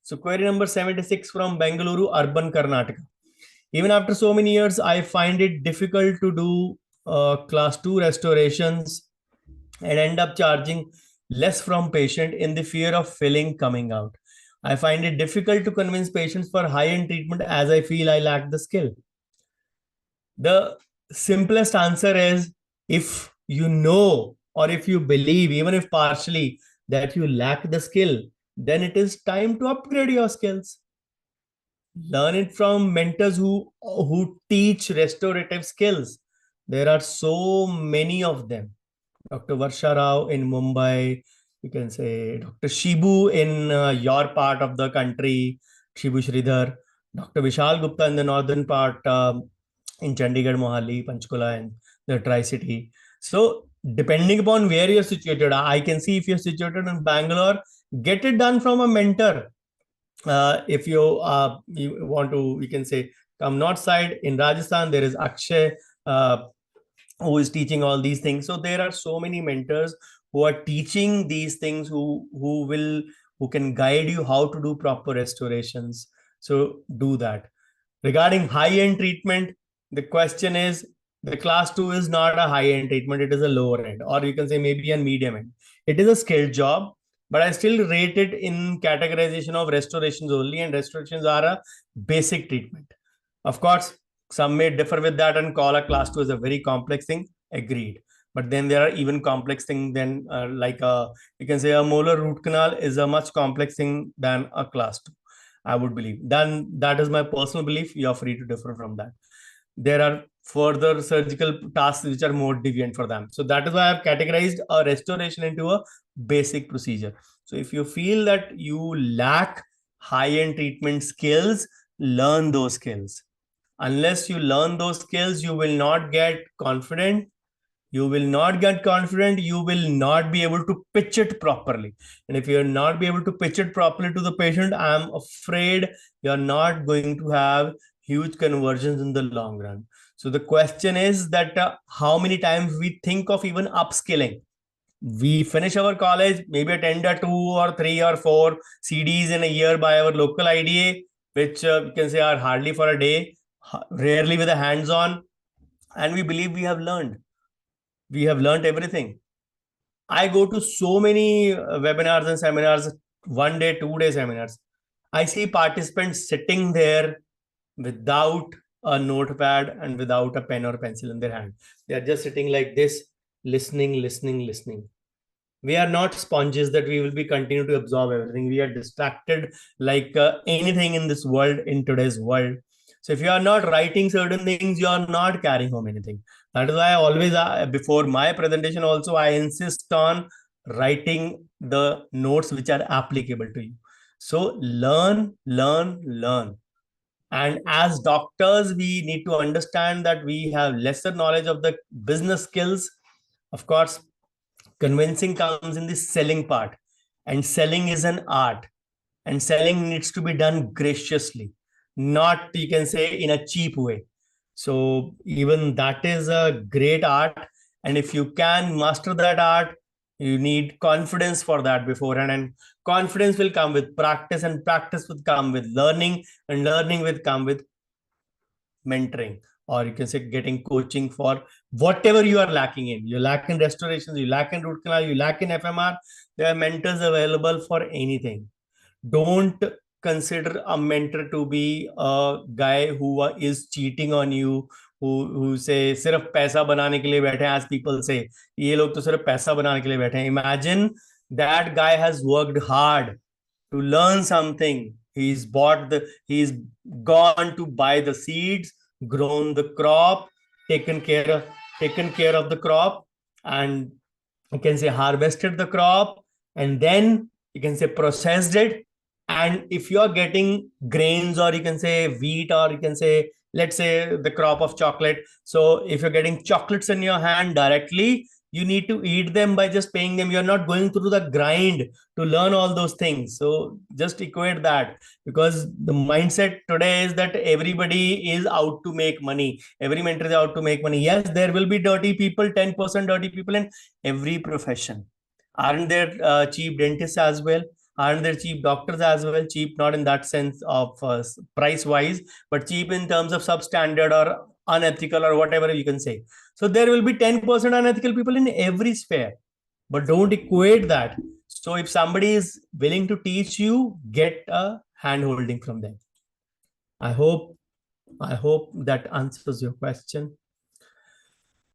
So query number 76 from Bengaluru, urban Karnataka. Even after so many years, I find it difficult to do class 2 restorations and end up charging less from patient in the fear of filling coming out. I find it difficult to convince patients for high-end treatment as I feel I lack the skill. The simplest answer is, if you know, or if you believe, even if partially, that you lack the skill, then it is time to upgrade your skills. Learn it from mentors who teach restorative skills. There are so many of them. Dr. Varsha Rao in Mumbai, you can say Dr. Shibu in your part of the country, Shibu Sridhar, Dr. Vishal Gupta in the northern part, in Chandigarh, Mohali, Panchkula, and the Tri-City. So depending upon where you're situated, I can see if you're situated in Bangalore, get it done from a mentor. If you want to, you can say, come north side in Rajasthan, there is Akshay, who is teaching all these things. So there are so many mentors who are teaching these things, who can guide you how to do proper restorations. So do that. Regarding high-end treatment, the question is, the class 2 is not a high-end treatment, it is a lower end, or you can say maybe a medium end. It is a skilled job, but I still rate it in categorization of restorations only, and restorations are a basic treatment. Of course, some may differ with that and call a class 2 as a very complex thing. Agreed. But then there are even complex things than you can say a molar root canal is a much complex thing than a class 2. I would believe. Then that is my personal belief. You are free to differ from that. There are further surgical tasks which are more deviant for them. So that is why I've categorized a restoration into a basic procedure. So if you feel that you lack high-end treatment skills, learn those skills. Unless you learn those skills, you will not get confident. You will not get confident. You will not be able to pitch it properly. And if you're not be able to pitch it properly to the patient, I'm afraid you're not going to have huge conversions in the long run. So the question is that how many times we think of even upskilling. We finish our college, maybe attend a 2 or 3 or 4 CDs in a year by our local IDA, which you can say are hardly for a day, rarely with a hands-on, and we believe we have learned. We have learned everything. I go to so many webinars and seminars, 1 day, 2 day seminars. I see participants sitting there without a notepad and without a pen or pencil in their hand. They are just sitting like this, listening. We are not sponges that we will be continue to absorb everything. We are distracted like anything in this world, in today's world. So if you are not writing certain things, you are not carrying home anything. That is why I always, before my presentation also, I insist on writing the notes which are applicable to you. So learn. And as doctors, we need to understand that we have lesser knowledge of the business skills. Of course, convincing comes in the selling part, and selling is an art, and selling needs to be done graciously, not, you can say, in a cheap way. So even that is a great art, and if you can master that art, you need confidence for that beforehand, and confidence will come with practice, and practice will come with learning, and learning will come with mentoring, or you can say getting coaching for whatever you are lacking in. You lack in restorations, you lack in root canal, you lack in FMR. There are mentors available for anything. Don't consider a mentor to be a guy who is cheating on you, who say सिर्फ पैसा बनाने के लिए बैठे हैं, as people say, ये लोग तो सिर्फ पैसा बनाने के लिए बैठे हैं. Imagine that guy has worked hard to learn something. He's gone to buy the seeds, grown the crop, taken care of the crop, and you can say harvested the crop, and then you can say processed it. And if you are getting grains, or you can say wheat, or you can say, let's say, the crop of chocolate. So if you're getting chocolates in your hand directly, you need to eat them by just paying them. You're not going through the grind to learn all those things. So just equate that, because the mindset today is that everybody is out to make money. Every mentor is out to make money. Yes, there will be dirty people, 10% dirty people in every profession. Aren't there cheap dentists as well? Aren't there cheap doctors as well? Cheap not in that sense of price wise, but cheap in terms of substandard or unethical or whatever you can say. So there will be 10% unethical people in every sphere, but don't equate that. So if somebody is willing to teach you, get a hand holding from them. I hope that answers your question.